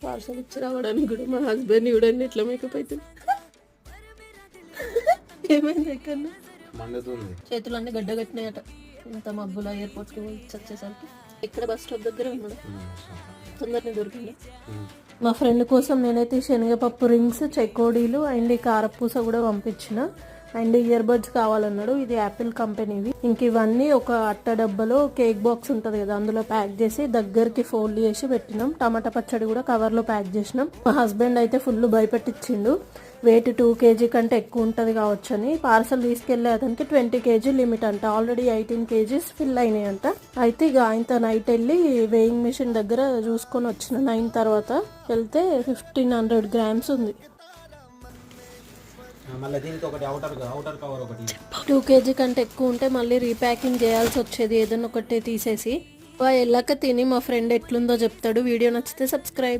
Parcel ఇచ్చి రావడానికి కూడా మా హస్బెండ్ చూడండి ఎట్లా మేకప్ అవుతుంది. ఏమైంది ఎక్కడ చేతులు అన్నీ గడ్డ కట్టినాయట. ఇంత మబ్బులో ఎయిర్పోర్ట్కి వచ్చేసరికి ఇక్కడ బస్ స్టాప్ దగ్గర ఉన్నాడు. తొందరనే దొరికింది. మా ఫ్రెండ్ కోసం నేనైతే శనగపప్పు రింగ్స్, చెకోడీలు అండ్ ఈ కారపూస కూడా పంపించిన. అండ్ ఇయర్ బడ్స్ కావాలన్నాడు. ఇది యాపిల్ కంపెనీవి. ఇంక ఇవన్నీ ఒక అట్ట డబ్బాలో కేక్ బాక్స్ ఉంటుంది కదా, అందులో ప్యాక్ చేసి దగ్గరికి ఫోల్డ్ చేసి పెట్టినాం. టమాటా పచ్చడి కూడా కవర్లో ప్యాక్ చేసినాం. మా హస్బెండ్ అయితే ఫుల్ భయపెట్టించిండు. వెయిట్ 2 kg కంటే ఎక్కువ ఉంటుంది కావచ్చు అని. పార్సల్ తీసుకెళ్లే అతనికి 20 kg లిమిట్ అంట. ఆల్రెడీ 18 kgs ఫిల్ అయినాయి అంట. అయితే ఇక ఆయనతో నైట్ వెళ్ళి వెయింగ్ మిషన్ దగ్గర చూసుకొని వచ్చిన. 9 తర్వాత వెళ్తే 1500 grams ఉంది. 2 kg కంటే ఎక్కువ ఉంటే మళ్ళీ రీప్యాకింగ్ చేయాల్సి వచ్చేది ఏదైనా ఒకటే తీసేసి. వెళ్ళాక తిని మా ఫ్రెండ్ ఎట్లుందో చెప్తాడు. వీడియో నచ్చితే సబ్స్క్రైబ్.